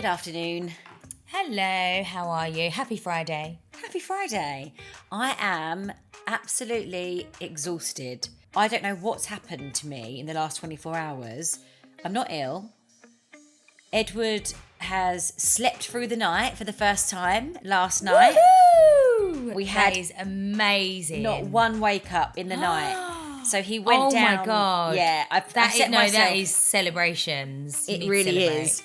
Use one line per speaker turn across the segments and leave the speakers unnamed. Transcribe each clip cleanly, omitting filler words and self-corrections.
Good afternoon.
Hello, how are you? Happy Friday.
Happy Friday. I am absolutely exhausted. I don't know what's happened to me in the last 24 hours. I'm not ill. Edward has slept through the night for the first time last night.
Woohoo!
We had
that is amazing.
Not one wake up in the night. So he went down.
Oh my God.
Yeah,
that is celebrations.
It really is.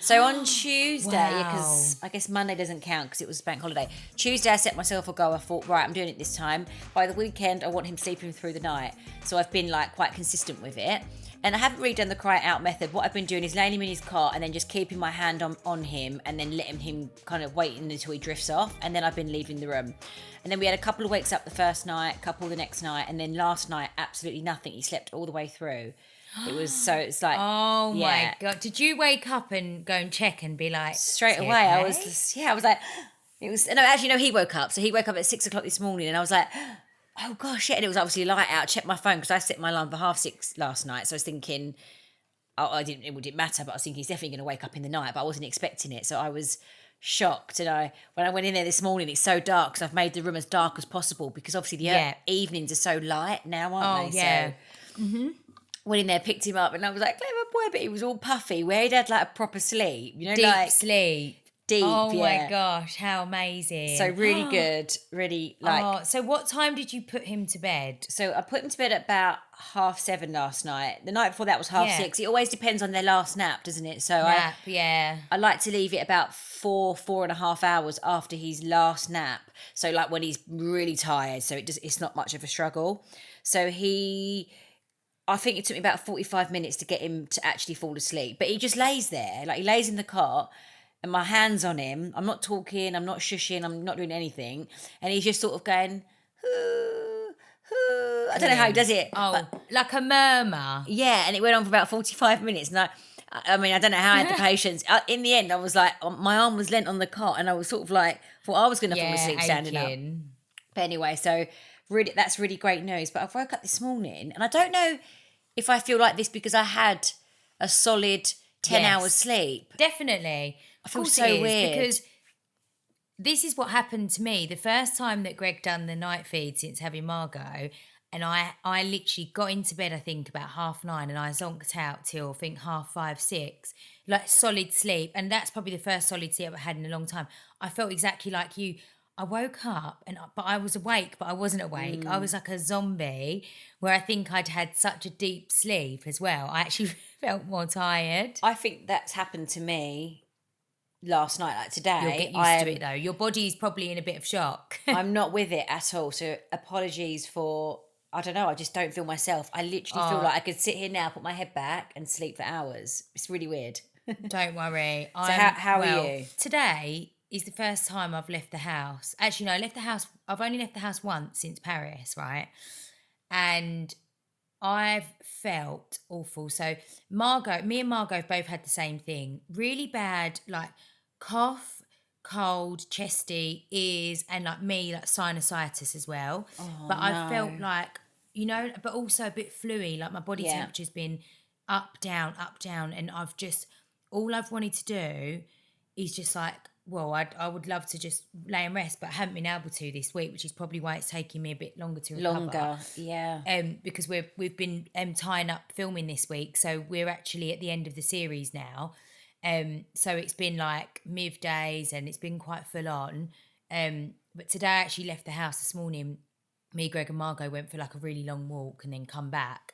So on Tuesday,
Wow.
because I guess Monday doesn't count because it was bank holiday. Tuesday, I set myself a goal. I thought, right, I'm doing it this time. By the weekend, I want him sleeping through the night. So I've been quite consistent with it. And I haven't really done the cry out method. What I've been doing is laying him in his cot and then just keeping my hand on him and then letting him kind of waiting until he drifts off. And then I've been leaving the room. And then we had a couple of wakes up the first night, a couple the next night. And then last night, absolutely nothing. He slept all the way through. It's like,
oh
yeah.
my God. Did you wake up and go and check and be like,
straight away,
okay?
I was like, he woke up. So he woke up at 6 o'clock this morning and I was like, oh gosh, yeah. And it was obviously light out. I checked my phone because I set my alarm for 6:30 last night. So I was thinking, it didn't matter, but I was thinking he's definitely going to wake up in the night, but I wasn't expecting it. So I was shocked. And when I went in there this morning, it's so dark because I've made the room as dark as possible because obviously the evenings are so light now, aren't they?
Yeah.
So, went in there, picked him up, and I was like, clever boy, but he was all puffy, where he'd had a proper sleep,
Deep sleep.
Deep,
oh
yeah.
my gosh, how amazing.
So really good, really
so what time did you put him to bed?
So I put him to bed at about 7:30 last night. The night before that was 6:30. It always depends on their last nap, doesn't it? So I like to leave it about 4.5 hours after his last nap. So when he's really tired, so it's not much of a struggle. So I think it took me about 45 minutes to get him to actually fall asleep. But he just lays there. He lays in the cot and my hand's on him. I'm not talking, I'm not shushing, I'm not doing anything. And he's just sort of going, hoo, hoo. I don't know how he does it.
Oh, like a murmur.
Yeah, and it went on for about 45 minutes. And I don't know how I had the patience. In the end, I was like, my arm was leant on the cot and I was sort of thought I was going to fall asleep standing up. But anyway, so really, that's really great news. But I woke up this morning and I don't know if I feel like this because I had a solid 10 hours sleep.
Definitely.
I feel so weird.
Because this is what happened to me. The first time that Greg done the night feed since having Margot, and I literally got into bed, I think, about 9:30, and I zonked out till, I think, 5:30, 6, solid sleep. And that's probably the first solid sleep I've had in a long time. I felt exactly like you. I woke up, but I was awake, but I wasn't awake. I was like a zombie, where I think I'd had such a deep sleep as well. I actually felt more tired.
I think that's happened to me last night, today.
You'll get used to it, though. Your body's probably in a bit of shock.
I'm not with it at all. So apologies for, I don't know, I just don't feel myself. I literally feel like I could sit here now, put my head back and sleep for hours. It's really weird.
Don't worry.
So how are you?
Today is the first time I've left the house. Actually, no, I've only left the house once since Paris, right? And I've felt awful. So me and Margot have both had the same thing. Really bad, cough, cold, chesty, ears, and sinusitis as well. But I felt but also a bit fluey. My body temperature's been up, down, and all I've wanted to do is just I would love to just lay and rest, but I haven't been able to this week, which is probably why it's taking me a bit longer to recover.
Yeah.
Because we've been tying up filming this week, so we're actually at the end of the series now. So it's been MIV days and it's been quite full on. But today I actually left the house this morning. Me, Greg and Margot went for a really long walk and then come back.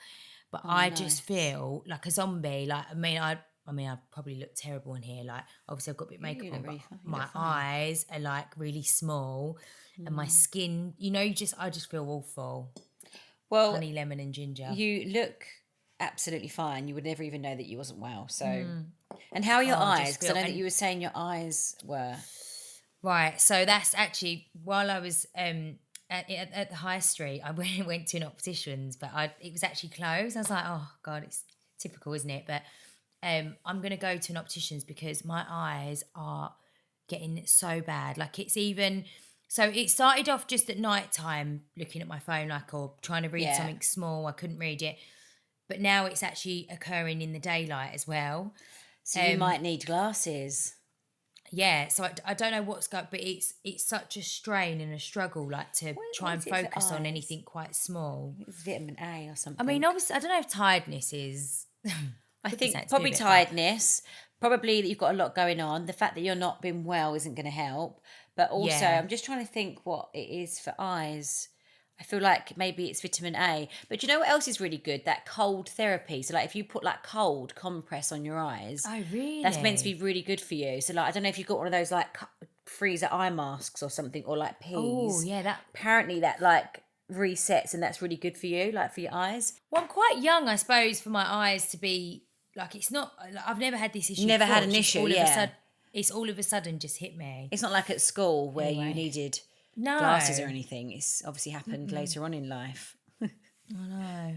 But I just feel like a zombie. I probably look terrible in here. Obviously I've got a bit of makeup on, but my eyes are really small and my skin, I just feel awful.
Well,
honey, lemon and ginger.
You look absolutely fine. You would never even know that you wasn't well. So, and how are your eyes? Because I know that you were saying your eyes were.
Right. So that's actually, while I was at the high street, I went to an optician's, but it was actually closed. I was like, oh God, it's typical, isn't it? But I'm going to go to an optician's because my eyes are getting so bad. So it started off just at night time, looking at my phone, or trying to read something small. I couldn't read it. But now it's actually occurring in the daylight as well.
So you might need glasses.
Yeah, so I don't know what's going, but it's such a strain and a struggle, like to try and focus on anything quite small.
It's vitamin A or something.
I mean, obviously, I don't know if tiredness is.
I think probably tiredness, probably that you've got a lot going on. The fact that you're not being well isn't going to help. But also, I'm just trying to think what it is for eyes. I feel like maybe it's vitamin A. But do you know what else is really good? That cold therapy. So like if you put like cold compress on your eyes.
Oh, really?
That's meant to be really good for you. So like I don't know if you've got one of those like freezer eye masks or something, or like peas.
Oh, yeah, that.
Apparently that like resets and that's really good for you, like for your eyes.
Well, I'm quite young, I suppose, for my eyes to be like, it's not, I've never had this issue.
Never
before.
had an issue,
It's all of a sudden just hit me.
It's not like at school where you needed glasses or anything. It's obviously happened later on in life.
I know.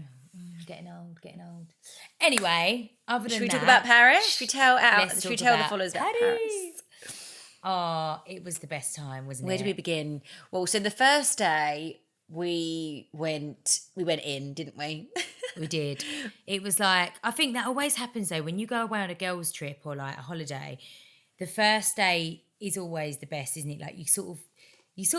Getting old. Anyway, other than that.
Should we talk about Paris? Should we tell the followers about Paris?
Oh, it was the best time, wasn't
Where do we begin? Well, so the first day we went in, didn't we?
We did. It was like, I think that always happens though, when you go away on a girls' trip or like a holiday, the first day is always the best, isn't it? Like you sort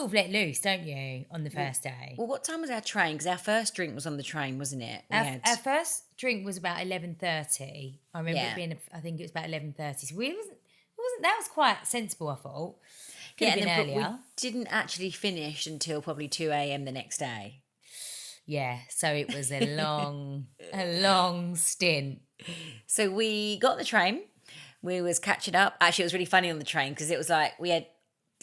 of let loose, don't you, on the first day?
Well, what time was our train? Because our first drink was on the train, wasn't it?
Our first drink was about 11:30. I remember it being, I think it was about 11:30. So that was quite sensible, I thought. Could have been earlier.
But we didn't actually finish until probably 2 a.m. the next day.
Yeah, so it was a long stint.
So we got the train. We was catching up. Actually, it was really funny on the train because it was like we had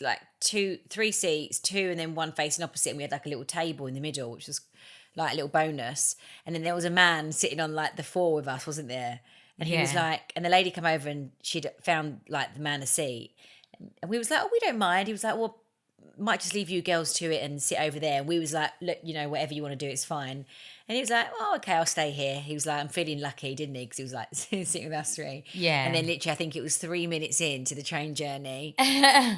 like 3 seats, 2 and then one facing opposite, and we had like a little table in the middle, which was like a little bonus. And then there was a man sitting on like the 4 with us, wasn't there? And he was like, and the lady came over and she'd found like the man a seat. And we was like, oh, we don't mind. He was like, well, might just leave you girls to it and sit over there. And we was like, look, whatever you want to do, it's fine. And he was like, oh, okay, I'll stay here. He was like, I'm feeling lucky, didn't he? Because he was like sitting with us 3.
Yeah.
And then literally, I think it was 3 minutes into the train journey,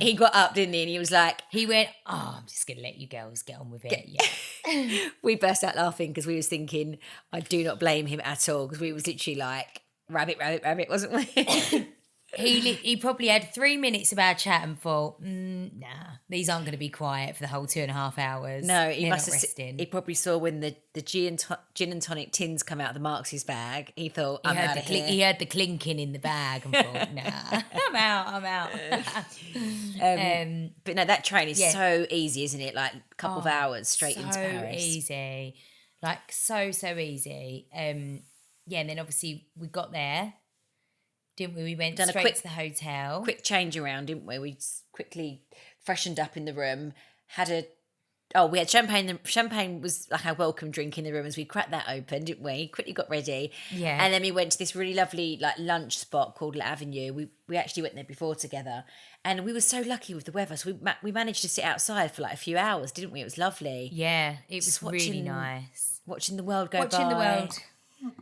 he got up, didn't he? And he was like,
he went, oh, I'm just going to let you girls get on with it. Yeah.
We burst out laughing because we was thinking, I do not blame him at all, because we was literally like, rabbit, wasn't we?
He probably had 3 minutes of our chat and thought, nah, these aren't going to be quiet for the whole 2.5 hours.
No, he must have. He probably saw when the gin and tonic tins come out of the Marks' bag. He thought, I'm out of here.
He heard the clinking in the bag and thought, nah, I'm out.
But no, that train is so easy, isn't it? Like a couple of hours straight into Paris.
So easy, like so easy. And then obviously we got there. Didn't we? We went straight to the hotel.
Quick change around, didn't we? We quickly freshened up in the room. We had champagne. Champagne was like our welcome drink in the room as we cracked that open, didn't we? Quickly got ready.
Yeah.
And then we went to this really lovely like lunch spot called L'Avenue. We actually went there before together. And we were so lucky with the weather. So we managed to sit outside for like a few hours, didn't we? It was lovely.
Yeah, it was really nice.
Watching the world go by.
Watching the world.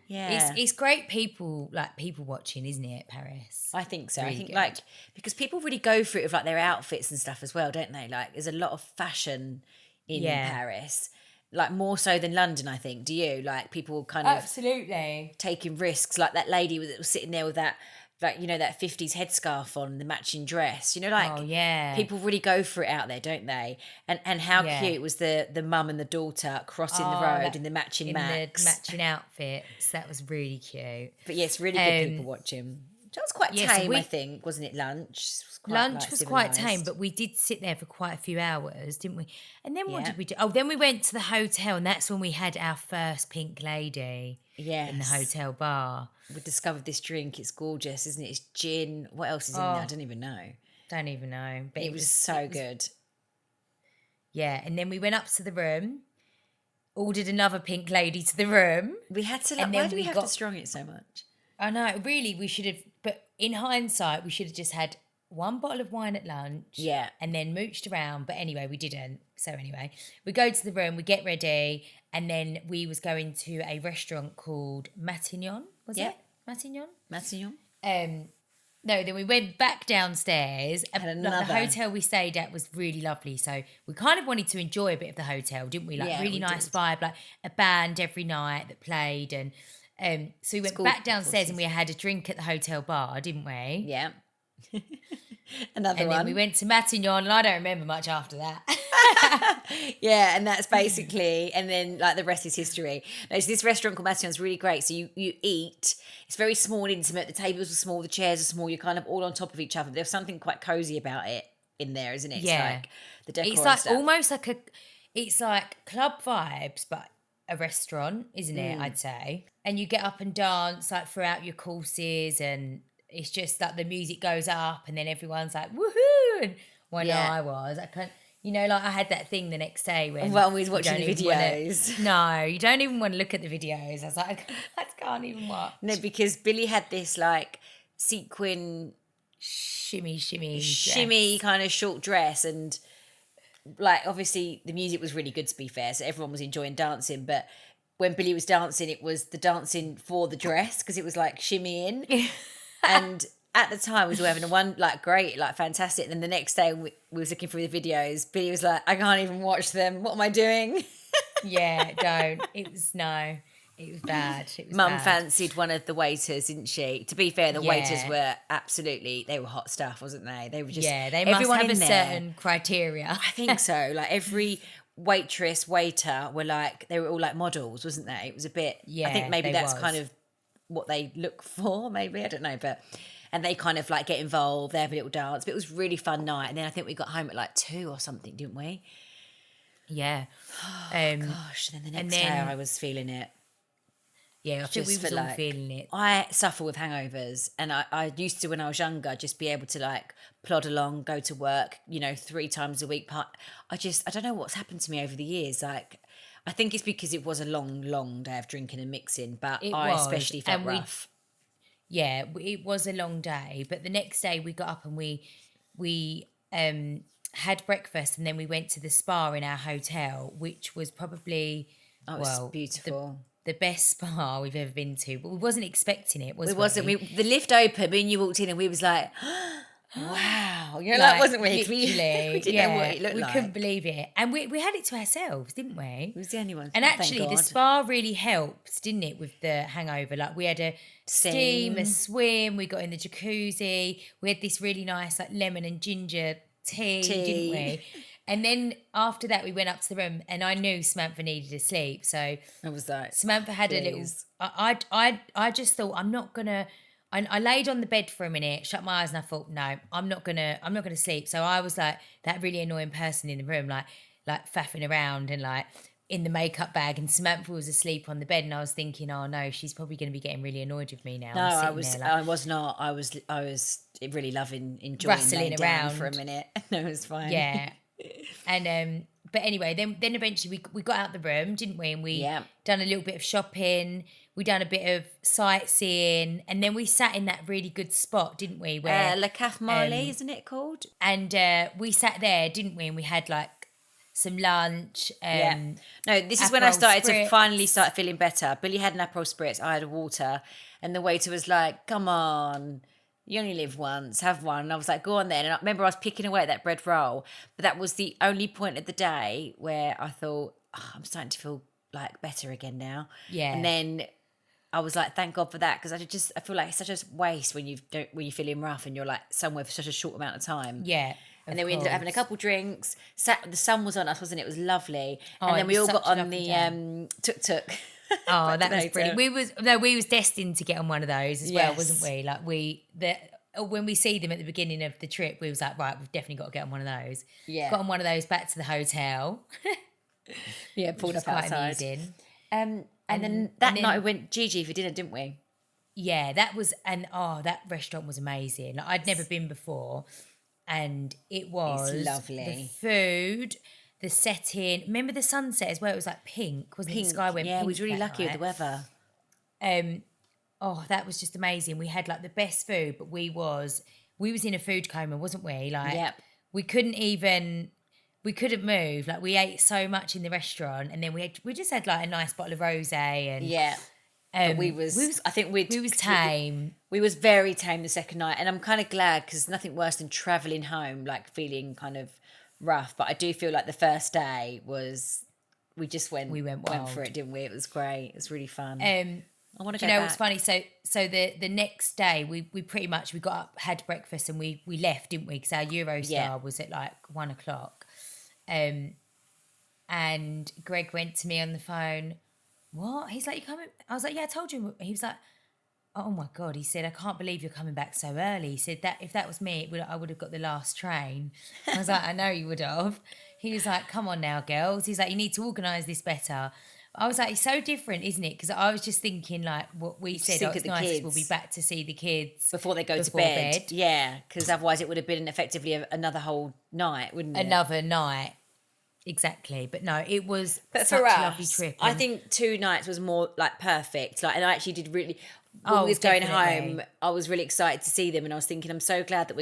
Yeah,
it's great people watching, isn't it, Paris?
I think so.
Really
I think
good.
like because people really go for it with like their outfits and stuff as well, don't they? Like there's a lot of fashion in Paris, like more so than London. I think. Do you like people kind of
absolutely
taking risks? Like that lady that was sitting there with that. Like, that 50s headscarf on, the matching dress. People really go for it out there, don't they? And how cute was the mum and the daughter crossing the road in the matching Macs.
The matching outfits. That was really cute.
But yes, really good people watching. That was quite tame, I think, wasn't it, lunch?
Lunch was quite tame, but we did sit there for quite a few hours, didn't we? And then what did we do? Oh, then we went to the hotel, and that's when we had our first pink lady in the hotel bar.
We discovered this drink. It's gorgeous, isn't it? It's gin. What else is in there? I don't even know.
But
it was so good.
Yeah, and then we went up to the room, ordered another pink lady to the room.
We had to, why do we have to strong it so much?
I know, really, we should have, but in hindsight, we should have just had one bottle of wine at lunch.
Yeah.
And then mooched around. But anyway, we didn't. So anyway, we go to the room, we get ready, and then we was going to a restaurant called Matignon. Was it? Matignon? No, then we went back downstairs. And the hotel we stayed at was really lovely. So we kind of wanted to enjoy a bit of the hotel, didn't we? Like really nice vibe, like a band every night that played. And so we went back downstairs and we had a drink at the hotel bar, didn't we?
Yeah. Another
and
one.
then we went to Matignon, and I don't remember much after that.
Yeah, and that's basically, and then like the rest is history. No, so this restaurant called Matignon is really great. So you eat. It's very small and intimate. The tables are small, the chairs are small. You're kind of all on top of each other. There's something quite cozy about it in there, isn't it?
Yeah.
It's like the decor
It's
and
like
stuff.
almost like it's like club vibes, but a restaurant, isn't it? I'd say. And you get up and dance like throughout your courses, and it's just like the music goes up, and then everyone's like woohoo. And when I can't, like I had that thing the next day when
we was watching the videos.
No, you don't even want to look at the videos. I was like, I can't even watch.
No, because Billie had this like sequin
shimmy
dress. Kind of short dress, and like obviously the music was really good, to be fair, so everyone was enjoying dancing, but when Billie was dancing, it was the dancing for the dress because it was like shimmying. And at the time we were having fantastic, and then the next day we was looking through the videos. Billie was like, I can't even watch them, what am I doing?
Yeah, don't. It was bad.
Mum fancied one of the waiters, didn't she? To be fair, the waiters were they were hot stuff, wasn't they? They were just,
they must have a certain criteria.
I think so. Like every waitress, waiter they were all like models, wasn't they? It was a bit, I think maybe that's kind of what they look for, maybe, I don't know, and they kind of like get involved, they have a little dance, but it was a really fun night. And then I think we got home at like 2 or something, didn't we?
Yeah.
Gosh, and then the next day I was feeling it.
Yeah, I think we was all feeling it.
I suffer with hangovers, and I used to, when I was younger, just be able to like plod along, go to work, 3 times a week. I don't know what's happened to me over the years. Like, I think it's because it was a long, long day of drinking and mixing, but I especially felt rough.
It was a long day, but the next day we got up and we had breakfast, and then we went to the spa in our hotel, which was probably
beautiful.
The best spa we've ever been to, but we wasn't expecting it.
The lift opened, me and you walked in, and we was like, wow, wasn't we?
Literally,
we didn't know what it looked like.
We couldn't believe it, and we had it to ourselves, didn't we?
We was the only ones.
And actually, the spa really helped, didn't it, with the hangover? Like we had a steam, a swim, we got in the jacuzzi, we had this really nice like lemon and ginger tea. Didn't we? And then after that, we went up to the room, and I knew Samantha needed to sleep. So
I was like,
Samantha had a little. I just thought, I'm not gonna. I laid on the bed for a minute, shut my eyes, and I thought, no, I'm not gonna sleep. So I was like that really annoying person in the room, like faffing around and like in the makeup bag, and Samantha was asleep on the bed, and I was thinking, oh no, she's probably going to be getting really annoyed with me now.
No, I was not. I was really enjoying
rustling around
for a minute. No, it was fine.
Yeah. And but anywally, then eventually we got out the room, didn't we? And we done a little bit of shopping, we done a bit of sightseeing, and then we sat in that really good spot, didn't we? Where
Le Caf Marley, isn't it called?
And we sat there, didn't we? And we had like some lunch.
No, this is when I started to finally start feeling better. Billie had an Aperol Spritz, I had a water, and the waiter was like, "Come on. You only live once, have one." And I was like, go on then. And I remember I was picking away at that bread roll, but that was the only point of the day where I thought, I'm starting to feel like better again now.
Yeah.
And then I was like, thank God for that, because I feel like it's such a waste when you're feeling rough and you're like somewhere for such a short amount of time.
Yeah.
And then we ended up having a couple drinks. The sun was on us, wasn't it? It was lovely. And then we all got on the tuk-tuk.
Oh, that was brilliant. We was destined to get on one of those as well, wasn't we? Like when we see them at the beginning of the trip, we was like, right, we've definitely got to get on one of those. Yeah. Got on one of those back to the hotel.
Yeah, pulled up outside.
Amazing.
And then that night we went Gigi for dinner, didn't we?
Yeah, that was, that restaurant was amazing. Like, I'd never been before, and it was
lovely.
The food, the setting. Remember the sunset as well? It was like pink, wasn't it? The sky went pink.
Yeah, we was really lucky with the weather.
That was just amazing. We had like the best food, but we was in a food coma, wasn't we? Like, we couldn't move. Like, we ate so much in the restaurant, and then we just had like a nice bottle of rosé, and
but we was
tame.
We was very tame the second night, and I'm kind of glad, because there's nothing worse than travelling home like feeling kind of rough. But I do feel like the first day was we went for it, didn't we? It was great. It was really fun. I want to
Do
go
you know
back.
what's funny? So the next day we pretty much we got up, had breakfast, and we left, didn't we? Because our Eurostar was at like 1:00. And Greg went to me on the phone. What? He's like, you coming? I was like, yeah, I told you. He was like, oh my God. He said, I can't believe you're coming back so early. He said that if that was me, I would have got the last train. I was like, I know you would have. He was like, come on now, girls. He's like, you need to organise this better. I was like, it's so different, isn't it? Because I was just thinking like what we said, it's nice, we'll be back to see the kids.
Before they go to bed. Yeah, because otherwise it would have been effectively another whole night, wouldn't it?
Another night. Exactly. But no, it was such a lovely trip.
I think 2 nights was more like perfect. Like, and I actually did really, when we was going home, I was really excited to see them, and I was thinking, I'm so glad that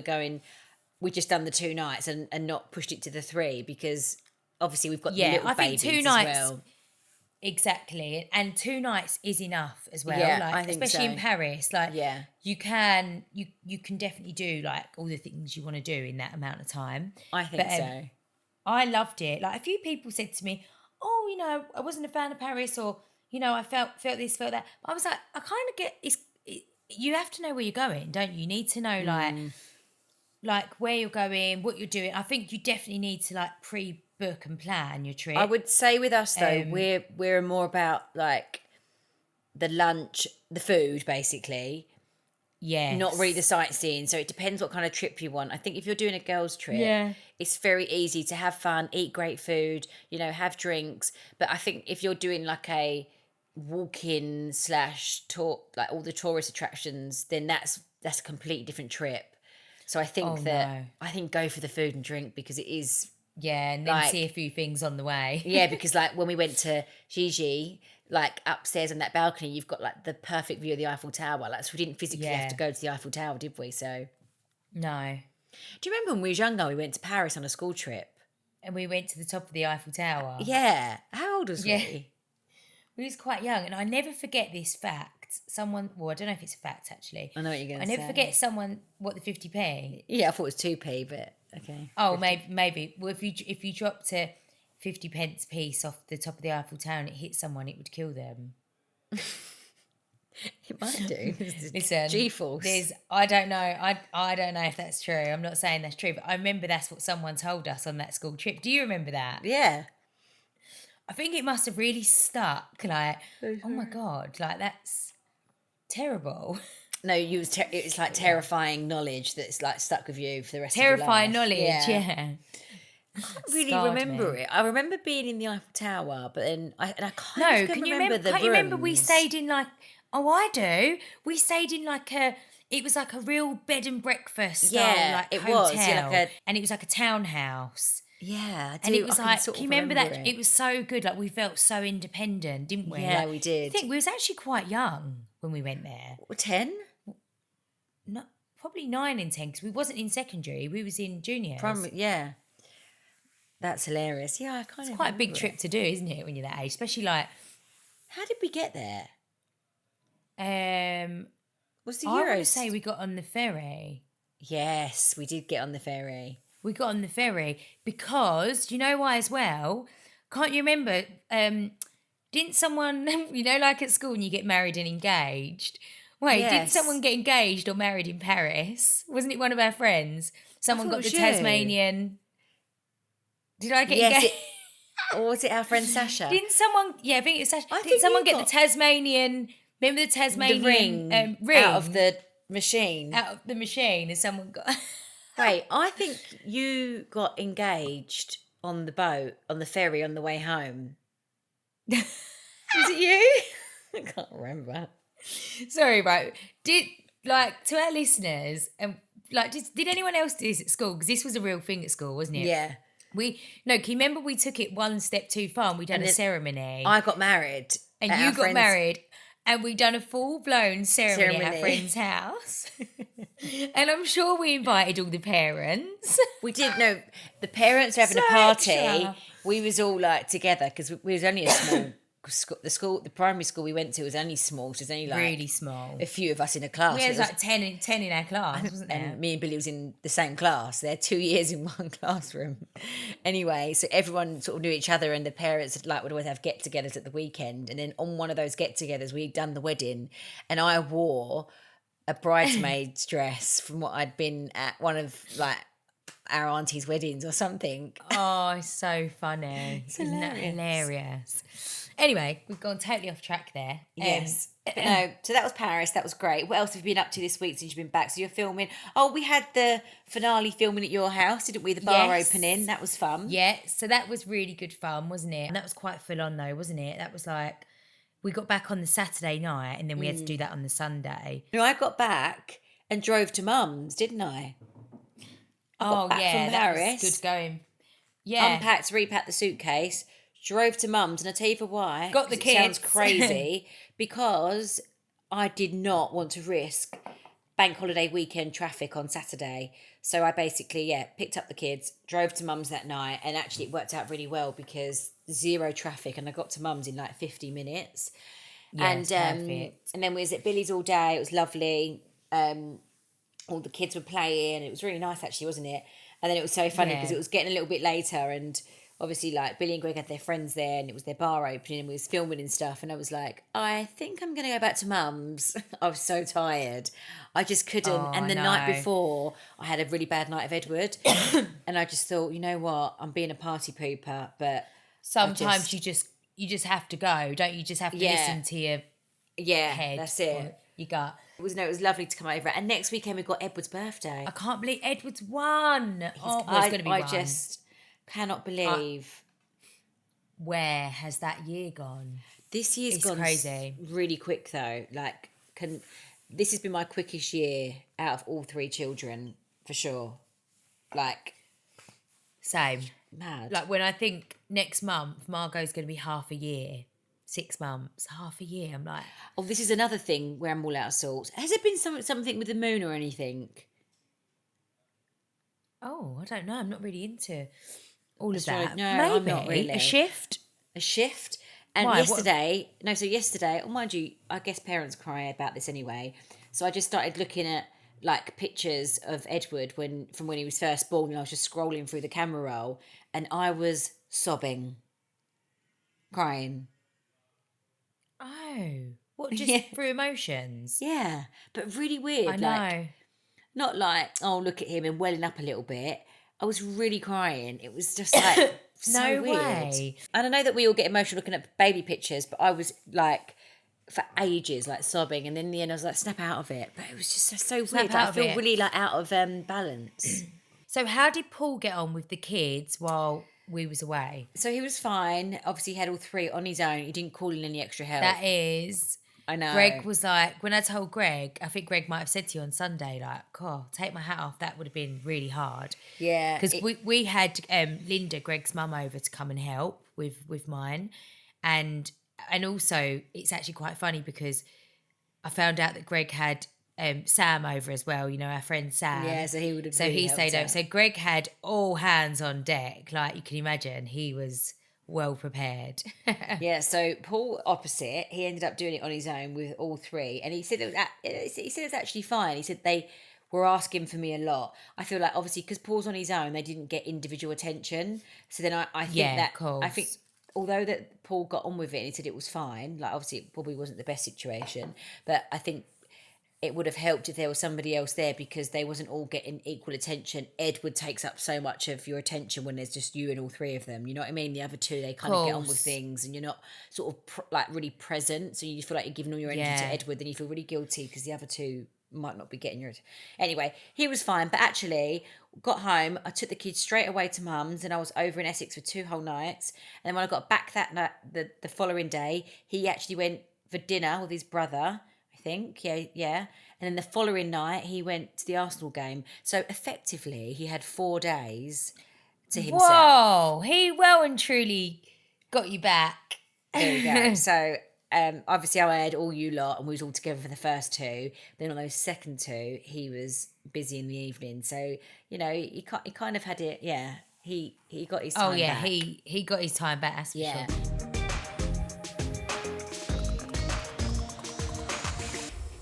we just done the 2 nights and not pushed it to the 3, because obviously we've got the little babies 2 nights, as well.
Exactly. And 2 nights is enough as well.
Yeah,
like,
I think
especially
so.
in Paris. Like, you can definitely do like all the things you want to do in that amount of time.
I think so.
I loved it. Like, a few people said to me, oh, you know, I wasn't a fan of Paris, or, you know, I felt this, felt that. But I was like, I kind of get, you have to know where you're going, don't you? You need to know like where you're going, what you're doing. I think you definitely need to like pre-book and plan your trip.
I would say with us though, we're more about like the lunch, the food basically.
Yeah.
Not really the sightseeing. So it depends what kind of trip you want. I think if you're doing a girls' trip, it's very easy to have fun, eat great food, you know, have drinks. But I think if you're doing like a walk-in / tour, like all the tourist attractions, then that's a completely different trip. So I think I think go for the food and drink, because it is.
Yeah, and then like, see a few things on the way.
Yeah, because like when we went to Gigi, like upstairs on that balcony, you've got like the perfect view of the Eiffel Tower. Like, so we didn't physically have to go to the Eiffel Tower, did we? So
no.
Do you remember when we were younger, we went to Paris on a school trip?
And we went to the top of the Eiffel Tower.
Yeah. How old was we?
We was quite young, and I never forget this fact. I don't know if it's a fact actually.
I know what you're going to say.
I never forget what the 50p.
Yeah, I thought it was 2p, but okay.
Oh, 50. maybe. Well, if you dropped a 50 pence piece off the top of the Eiffel Tower and it hit someone, it would kill them.
It might do.
Listen,
G-force.
I don't know. I don't know if that's true. I'm not saying that's true, but I remember that's what someone told us on that school trip. Do you remember that?
Yeah.
I think it must have really stuck. Like, oh my God, like that's terrible.
No, it's like terrifying knowledge that's like stuck with you for the rest of your life.
Terrifying knowledge, yeah.
I can't really remember it. I remember being in the Eiffel Tower, but then I can't remember the rooms.
Can't you remember we stayed in like, oh, I do. We stayed in like it was like a real bed and breakfast style, like it hotel. Was. Yeah, and it was like a townhouse.
Yeah, I do.
And it was like, can you remember that? It was so good. Like, we felt so independent, didn't we?
Yeah,
like,
we did.
I think we was actually quite young when we went there.
10?
No, probably 9 and 10, because we wasn't in secondary. We was in juniors.
Yeah. That's hilarious. Yeah,
it's quite a big trip to do, isn't it, when you're that age? Especially like...
How did we get there?
Was the Euros? I would say we got on the ferry.
Yes, we did get on the ferry.
We got on the ferry because, do you know why as well? Can't you remember? Didn't someone, you know, like at school when you get married and engaged? Wait, didn't someone get engaged or married in Paris? Wasn't it one of our friends? Someone got the Tasmanian... Did I get engaged?
Or was it our friend Sasha?
Didn't someone... Yeah, I think it's Sasha. Didn't someone get the Tasmanian... Remember the Tasmanian ring?
Out of the machine.
Out of the machine, and someone got...
Wait, I think you got engaged on the boat, on the ferry on the way home. Was it you? I can't remember.
Sorry, right. To our listeners, did anyone else do this at school? Because this was a real thing at school, wasn't it?
Yeah.
Can you remember we took it one step too far and we done a ceremony?
I got married.
And you got married. And we done a full-blown ceremony at our friend's house. And I'm sure we invited all the parents.
We did. No, the parents were having a party. Extra. We was all like together because we was only a small the primary school we went to was only small. So there's only like
really small.
a few of us in a class.
We had like 10 in our class, wasn't there?
And me and Billie was in the same class. They're 2 years in one classroom. Anyway, so everyone sort of knew each other, and the parents would always have get-togethers at the weekend. And then on one of those get-togethers, we'd done the wedding, and I wore a bridesmaid's dress from what I'd been at one of like our auntie's weddings or something.
Oh, it's so funny. Isn't that hilarious? Anyway, we've gone totally off track there.
Yes. But no, so that was Paris. That was great. What else have you been up to this week since you've been back? So you're filming. Oh, we had the finale filming at your house, didn't we? The bar opening. That was fun.
Yeah, so that was really good fun, wasn't it? And that was quite full on though, wasn't it? That was like, we got back on the Saturday night and then we had to do that on the Sunday.
No, I got back and drove to Mum's, didn't I?
From Paris. That was good going. Yeah.
Unpacked, repacked the suitcase, drove to Mum's, and I tell you for why.
Got the kids.
It sounds crazy because I did not want to risk bank holiday weekend traffic on Saturday. So I basically, picked up the kids, drove to Mum's that night, and actually it worked out really well because zero traffic, and I got to Mum's in like 50 minutes.
Yeah,
and
perfect.
And then we was at Billie's all day. It was lovely. All the kids were playing. It was really nice, actually, wasn't it? And then it was so funny because it was getting a little bit later, and obviously, like, Billie and Greg had their friends there, and it was their bar opening, and we was filming and stuff. And I was like, I think I'm going to go back to Mum's. I was so tired. I just couldn't. And the night before, I had a really bad night of Edward. And I just thought, you know what? I'm being a party pooper, but
sometimes you just have to go, don't you? Just have to listen to your head.
That's it.
You gut.
It was lovely to come over. And next weekend we've got Edward's birthday.
I can't believe Edward's won. It's going to be one.
I just cannot believe.
Where has that year gone?
This year's gone crazy. Really quick though. Like, this has been my quickest year out of all three children for sure. Like,
same.
Mad.
Like when I think next month Margot's going to be half a year. 6 months, half a year. I'm like,
oh, this is another thing where I'm all out of sorts. Has there been something with the moon or anything?
Oh, I don't know. I'm not really into all of that.
No,
maybe
I'm not really.
A shift.
And why? Yesterday, oh, mind you, I guess parents cry about this anyway. So I just started looking at like pictures of Edward from when he was first born, and I was just scrolling through the camera roll, and I was sobbing, crying.
Oh, what, just through emotions?
Yeah, but really weird.
I know.
Like, not like, oh, look at him and welling up a little bit. I was really crying. It was just like so weird. Way. And I know that we all get emotional looking at baby pictures, but I was like, for ages, like sobbing. And then in the end, I was like, snap out of it. But it was just so weird. Like, I feel really like out of balance.
So how did Paul get on with the kids while we was away?
So he was fine. Obviously, he had all three on his own. He didn't call in any extra help.
That is.
I know.
Greg was like, when I told Greg, I think Greg might have said to you on Sunday, like, oh, take my hat off. That would have been really hard.
Yeah.
Because we had Linda, Greg's mum, over to come and help with mine. And also, it's actually quite funny because I found out that Greg had Sam over as well, you know, our friend Sam.
Yeah, so he would have.
So he stayed over. So Greg had all hands on deck, like you can imagine. He was well prepared.
Yeah. So Paul, opposite, he ended up doing it on his own with all three, and he said it was actually fine. He said they were asking for me a lot. I feel like obviously because Paul's on his own, they didn't get individual attention. So then I think I think. Although that Paul got on with it and he said it was fine, like obviously it probably wasn't the best situation, but I think it would have helped if there was somebody else there because they wasn't all getting equal attention. Edward takes up so much of your attention when there's just you and all three of them. You know what I mean? The other two, they kind of get on with things and you're not sort of like really present. So you feel like you're giving all your energy to Edward, then you feel really guilty because the other two might not be getting your... Anyway, he was fine, but actually got home, I took the kids straight away to Mum's and I was over in Essex for 2 whole nights. And then when I got back that night, the following day, he actually went for dinner with his brother, I think. Yeah. And then the following night, he went to the Arsenal game. So effectively, he had 4 days to himself.
Whoa, he well and truly got you back.
There you go. So... obviously I had all you lot and we was all together for the first 2. Then on those second 2, he was busy in the evening. So, you know, he kind of had it, He got his time back.
He got his time back, that's for sure.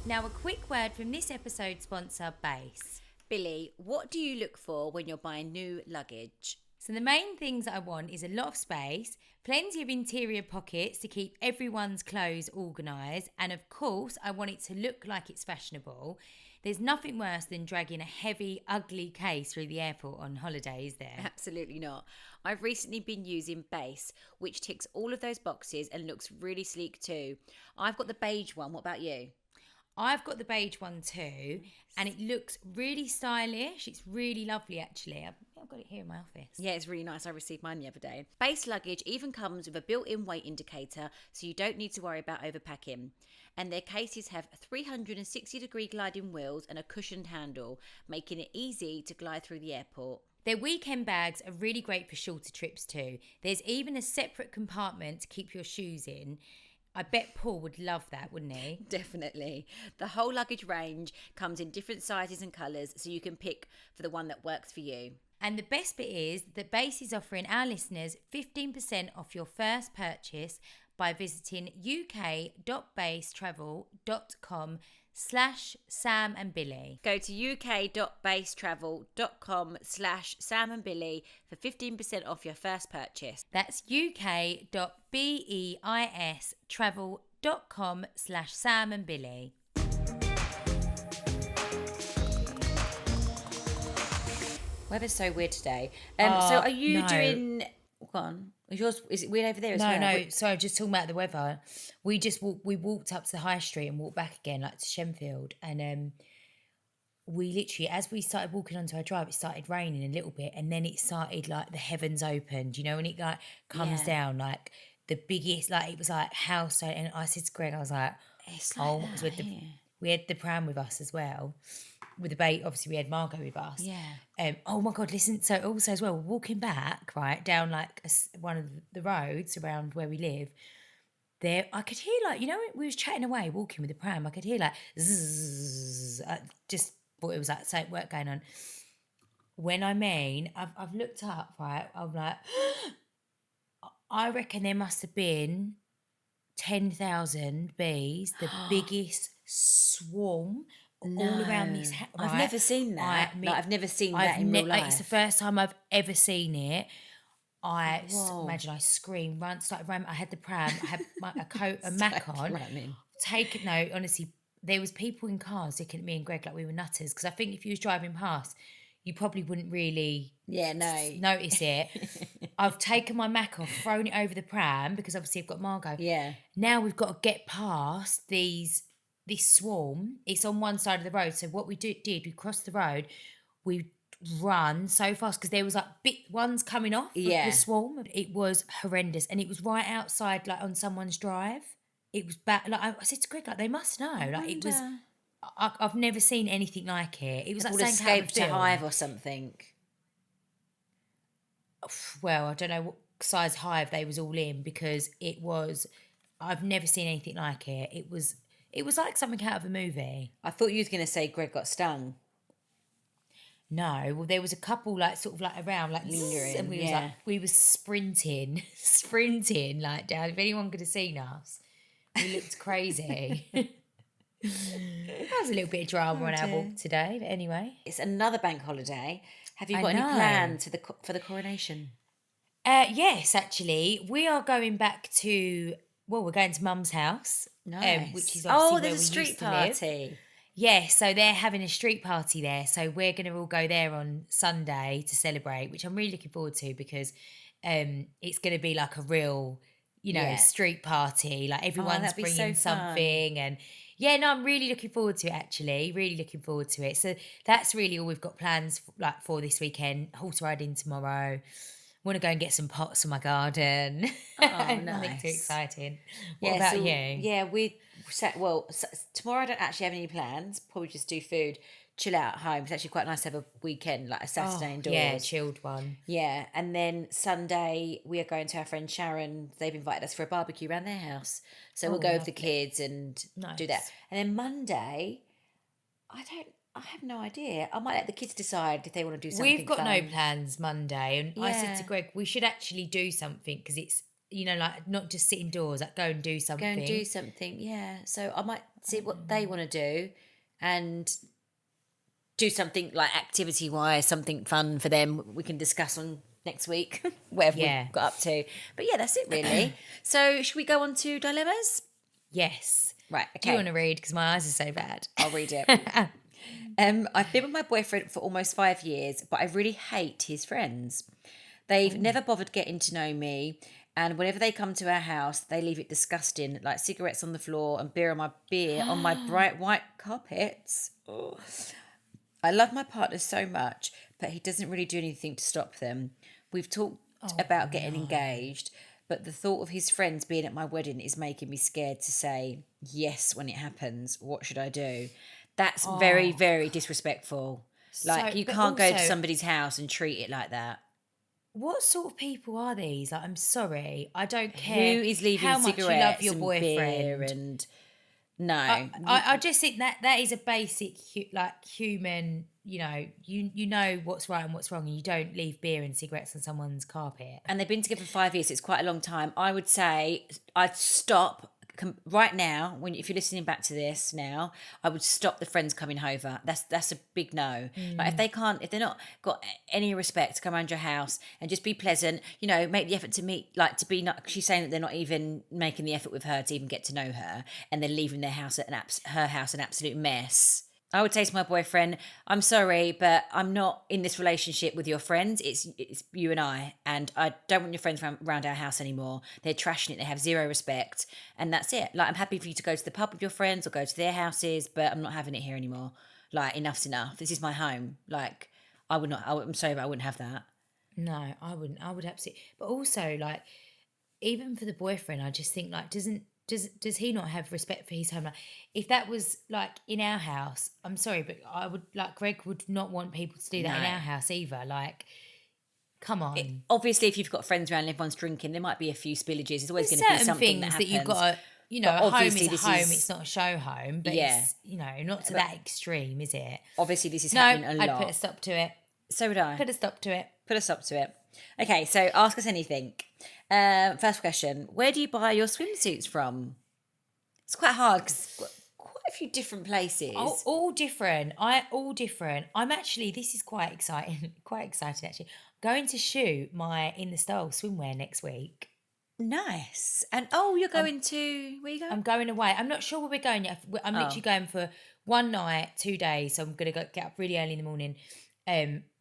Now, a quick word from this episode's sponsor, BEIS.
Billie, what do you look for when you're buying new luggage?
So the main things that I want is a lot of space, plenty of interior pockets to keep everyone's clothes organised, and of course I want it to look like it's fashionable. There's nothing worse than dragging a heavy, ugly case through the airport on holiday, is there?
Absolutely not. I've recently been using BEIS, which ticks all of those boxes and looks really sleek too. I've got the beige one. What about you?
I've got the beige one too, and it looks really stylish. It's really lovely, actually. I've got it here in my office.
Yeah, it's really nice. I received mine the other day. BEIS luggage even comes with a built-in weight indicator, so you don't need to worry about overpacking. And their cases have 360-degree gliding wheels and a cushioned handle, making it easy to glide through the airport.
Their weekend bags are really great for shorter trips too. There's even a separate compartment to keep your shoes in. I bet Paul would love that, wouldn't he?
Definitely. The whole luggage range comes in different sizes and colours, so you can pick for the one that works for you.
And the best bit is that BEIS is offering our listeners 15% off your first purchase by visiting uk.beistravel.com/Sam and Billie.
Go to uk.beistravel.com/Sam and Billie for 15% off your first purchase.
That's uk.beistravel.com/Sam and Billie.
Weather's so weird today. So are you doing... Go on. Is it weird over there as well?
No. Sorry, just talking about the weather. We walked up to the high street and walked back again, like to Shenfield, and we literally, as we started walking onto our drive, it started raining a little bit, and then it started like the heavens opened. You know, when it like comes down, like the biggest, like it was like house. And I said to Greg, I was like,
it's like
we had the pram with us as well. With the bait, obviously we had Margot with us.
Yeah.
Oh my God, listen. So also as well, walking back, right, down like one of the roads around where we live, there, I could hear like, you know, we was chatting away, walking with the pram, I could hear like, zzz, I just thought it was like something work going on. When I mean, I've looked up, right, I'm like, I reckon there must have been 10,000 bees, the biggest swarm all around this house.
I've never seen that. I've never seen that in real life.
It's the first time I've ever seen it. Imagine I screamed, started running. I had the pram, I had a coat, a mac on. Honestly, there was people in cars looking at me and Greg like we were nutters, because I think if you was driving past, you probably wouldn't really notice it. I've taken my mac off, thrown it over the pram, because obviously I've got Margot.
Yeah.
Now we've got to get past this swarm. It's on one side of the road. So what we did, we crossed the road, we run so fast because there was like big ones coming off of the swarm. It was horrendous, and it was right outside, like on someone's drive. It was bad. Like I said to Greg, like they must know. It was. I've never seen anything like it. It was like
escaped a hive or something.
Well, I don't know what size hive they was all in, because it was. I've never seen anything like it. It was like something out of a movie.
I thought you was going to say Greg got stung.
No, well, there was a couple like sort of like around, like lingering, and we were sprinting like down. If anyone could have seen us, we looked crazy. That was a little bit of drama on our walk today, but anyway,
it's another bank holiday. Have you got any plans for the coronation?
Yes, actually, we are going back to. Well, we're going to Mum's house, which is obviously
there's a street party.
Yeah, so they're having a street party there. So we're going to all go there on Sunday to celebrate, which I'm really looking forward to, because it's going to be like a real, street party. Like everyone's bringing something, and I'm really looking forward to it. Actually, really looking forward to it. So that's really all we've got plans for this weekend. Horse riding tomorrow. Want to go and get some pots in my garden.
Oh, nice.
Nothing too exciting. What about you?
Yeah, tomorrow I don't actually have any plans. Probably just do food, chill out at home. It's actually quite nice to have a weekend, like a Saturday indoors.
Yeah, chilled one.
Yeah, and then Sunday we are going to our friend Sharon. They've invited us for a barbecue around their house. So we'll go with the kids and do that. And then Monday, I have no idea. I might let the kids decide if they want to do something.
We've got no plans Monday, and I said to Greg, we should actually do something, because it's like not just sit indoors, like go and do something.
Go and do something, yeah. So I might see what they want to do and do something like activity-wise, something fun for them. We can discuss on next week, whatever we've got up to. But yeah, that's it really. So should we go on to dilemmas?
Yes.
Right, okay.
Do you want to read? Because my eyes are so bad.
I'll read it. I've been with my boyfriend for almost 5 years, but I really hate his friends. They've never bothered getting to know me, and whenever they come to our house, they leave it disgusting, like cigarettes on the floor and beer on my bright white carpets. Oh. I love my partner so much, but he doesn't really do anything to stop them. We've talked about getting engaged, but the thought of his friends being at my wedding is making me scared to say yes when it happens. What should I do? That's very, very disrespectful. Like, you can't go to somebody's house and treat it like that.
What sort of people are these? Like, I'm sorry, I don't care.
Who is leaving
how much
cigarettes
you love your
and
boyfriend
beer and no.
I just think that is a basic human. You know what's right and what's wrong, and you don't leave beer and cigarettes on someone's carpet.
And they've been together for 5 years. So it's quite a long time. I would say I'd stop right now. If you're listening back to this now, I would stop the friends coming over. That's a big no. Like, if they're not got any respect to come around your house and just be pleasant, make the effort to meet, like to be not. She's saying that they're not even making the effort with her to even get to know her, and they're leaving their house her house an absolute mess. I would say to my boyfriend, I'm sorry, but I'm not in this relationship with your friends. It's you and I don't want your friends around our house anymore. They're trashing it. They have zero respect. And that's it. Like, I'm happy for you to go to the pub with your friends or go to their houses, but I'm not having it here anymore. Like, enough's enough. This is my home. Like, I'm sorry, but I wouldn't have that.
No, I wouldn't. I would absolutely. But also, like, even for the boyfriend, I just think, like, does he not have respect for his home? Like, if that was like in our house, I'm sorry, but I would, like, Greg would not want people to do that in our house either. Like, come on.
Obviously, if you've got friends around and everyone's drinking, there might be a few spillages. There's always going to be something that happens.
That you've got to, a home is a home. It's not a show home, but it's, not to that extreme, is it?
Obviously, this is happening a lot.
I'd put a stop to it.
So would I.
Put a stop to it.
Put a stop to it. Okay, so ask us anything. First question: where do you buy your swimsuits from? It's quite hard because quite a few different places.
All different. All different. I'm actually. This is quite exciting. Quite excited actually. Going to shoot my In the Style swimwear next week.
Nice. And you're going to where are you going?
I'm going away. I'm not sure where we're going yet. I'm literally going for 1 night, 2 days. So I'm going to get up really early in the morning.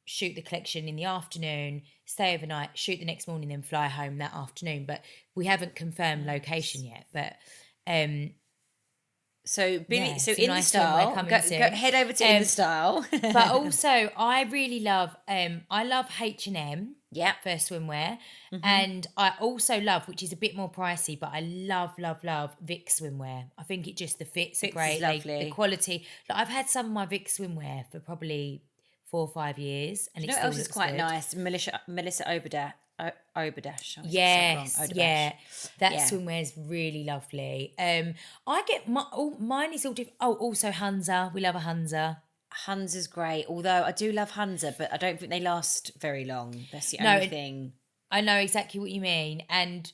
Shoot the collection in the afternoon, stay overnight, shoot the next morning, then fly home that afternoon. But we haven't confirmed location yet. But
so Billie, so In the Style, go head over to In the Style.
But also, I really love I love H&M.
Yeah,
for swimwear, and I also love, which is a bit more pricey, but I love Vic swimwear. I think it just the fits are great, the quality. Like, I've had some of my Vic swimwear for probably 4 or 5 years, and it still looks
quite
good.
Nice. Melissa Oberdash.
Yes, that swimwear is really lovely. I get mine is all different. Oh, also Hunza. We love a Hunza.
Hunza's great, although I do love Hunza, but I don't think they last very long. That's the only thing.
I know exactly what you mean, and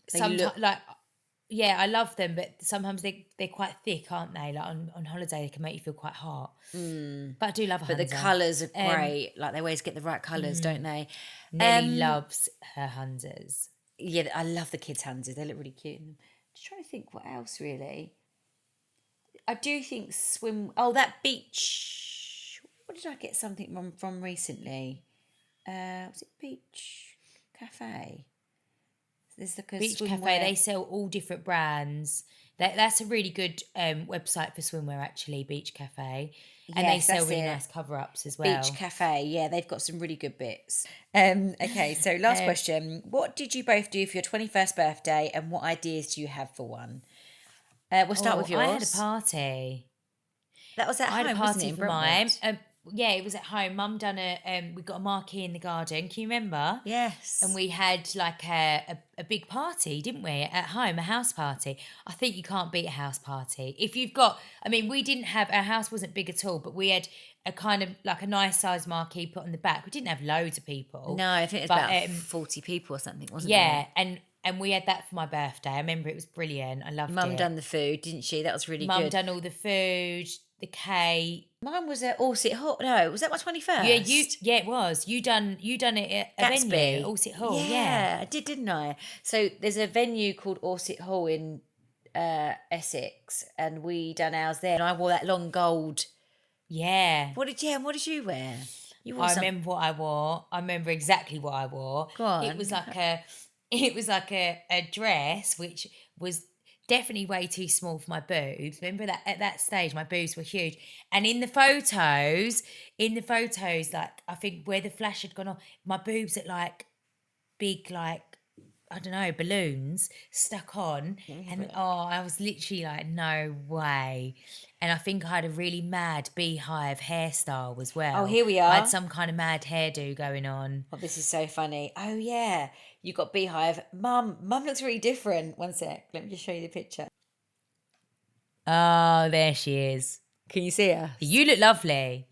sometimes, I love them, but sometimes they're quite thick, aren't they? Like on holiday, they can make you feel quite hot. But I do love a Hunza.
But the colours are great. Like, they always get the right colours, don't they?
Nelly loves her Hunzas.
Yeah, I love the kids' Hunzas. They look really cute. I'm just trying to think what else really. I do think that beach. What did I get something from recently? Was it Beach Cafe? There's like a
Beach
swimwear.
Cafe. They sell all different brands. That's a really good website for swimwear, actually. Beach Cafe, and they sell really nice cover-ups as well.
Beach Cafe, yeah, they've got some really good bits. Okay, so last question: what did you both do for your 21st birthday, and what ideas do you have for one? We'll start with yours.
I had a party.
That was at home,
I had a party
wasn't it,
for mine. Yeah, it was at home. Mum done we got a marquee in the garden. Can you remember?
Yes.
And we had like a big party, didn't we? At home, a house party. I think you can't beat a house party. If you've got, we didn't have, our house wasn't big at all, but we had a kind of like a nice size marquee put on the back. We didn't have loads of people.
No, I think it was about 40 people or something, wasn't it?
Yeah, and And we had that for my birthday. I remember it was brilliant. I loved it.
Mum done the food, didn't she? That was really good.
Mum done all the food, the cake.
Mine was at All Sit Hall. No, was that my 21st?
Yeah, it was. You done it at a venue, All Sit Hall. Yeah,
I did, didn't I? So there's a venue called All Sit Hall in Essex, and we done ours there. And I wore that long gold.
Yeah.
What did you wear?
I remember what I wore. I remember exactly what I wore.
Go on.
It was like a dress which was definitely way too small for my boobs. Remember that at that stage my boobs were huge. And in the photos, like I think where the flash had gone on, my boobs looked like big, like, I don't know, balloons stuck on. And I was literally like, no way. And I think I had a really mad beehive hairstyle as well.
Oh, here we are.
I had some kind of mad hairdo going on.
Oh, this is so funny. Oh, yeah. You got beehive. Mum looks really different. One sec. Let me just show you the picture.
Oh, there she is.
Can you see her?
You look lovely.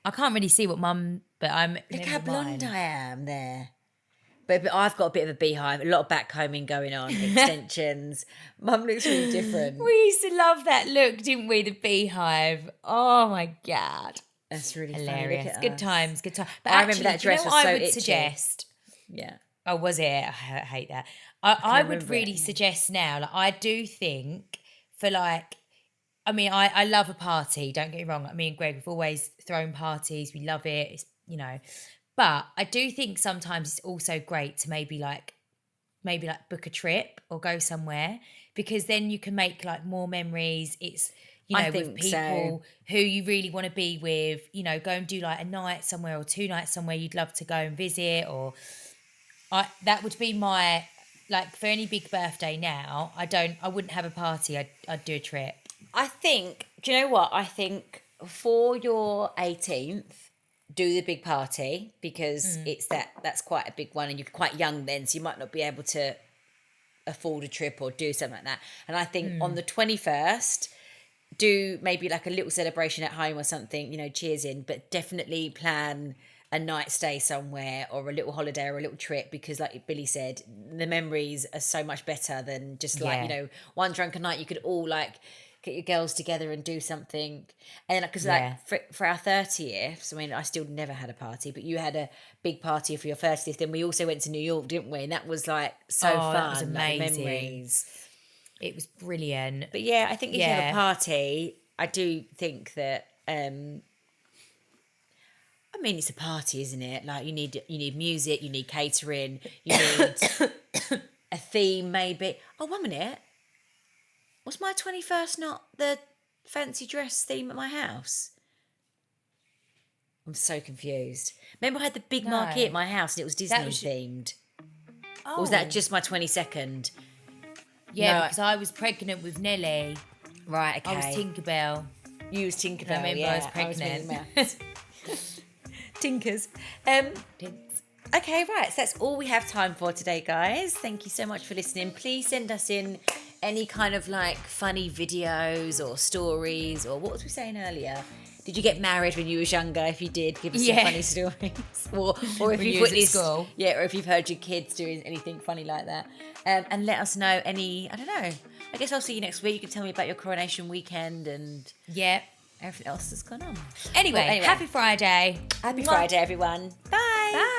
I can't really see what Mum, but I'm...
Look how blonde I am there. But I've got a bit of a beehive, a lot of backcombing going on, extensions. Mum looks really different.
We used to love that look, didn't we? The beehive. Oh my God.
That's really
hilarious.
Funny.
Good times. But
I remember that dress was so
I would
itchy.
Suggest.
Yeah.
Oh, was it? I hate that. I would really suggest now, like, I do think for like, I mean, I love a party, don't get me wrong. Me and Greg have always thrown parties. We love it. It's, but I do think sometimes it's also great to maybe like book a trip or go somewhere, because then you can make like more memories. It's, with people who you really want to be with, go and do like a night somewhere or 2 nights somewhere you'd love to go and visit. Or that would be my, like, for any big birthday now, I wouldn't have a party. I'd do a trip.
I think, do you know what? I think for your 18th, do the big party, because that's quite a big one, and you're quite young then, so you might not be able to afford a trip or do something like that. And I think on the 21st, do maybe like a little celebration at home or something, cheers in, but definitely plan a night stay somewhere or a little holiday or a little trip, because like Billie said, the memories are so much better than just like, one drunken night. You could all like get your girls together and do something. And because like for our 30th, I mean, I still never had a party, but you had a big party for your 30th. Then we also went to New York, didn't we? And that was like so fun.
That was amazing.
Like, memories.
It was brilliant.
But yeah, I think if you have a party, I do think that, I mean, it's a party, isn't it? Like you need music, you need catering, you need a theme maybe. Oh, 1 minute. Was my 21st not the fancy dress theme at my house? I'm so confused. Remember I had the big marquee at my house and it was Disney themed. Oh. Or was that just my 22nd?
Yeah, because I was pregnant with Nelly.
Right, okay.
I was Tinkerbell.
You was Tinkerbell,
I remember I was pregnant.
Tinkers. Okay, right. So that's all we have time for today, guys. Thank you so much for listening. Please send us in any kind of like funny videos or stories, or what was we saying earlier? Did you get married when you was younger? If you did, give us some funny stories. Or if you've witnessed, or if you've heard your kids doing anything funny like that. And let us know any, I don't know. I guess I'll see you next week. You can tell me about your coronation weekend and everything else that's gone on.
Anyway, happy Friday.
Happy Friday, everyone. Bye.
Bye.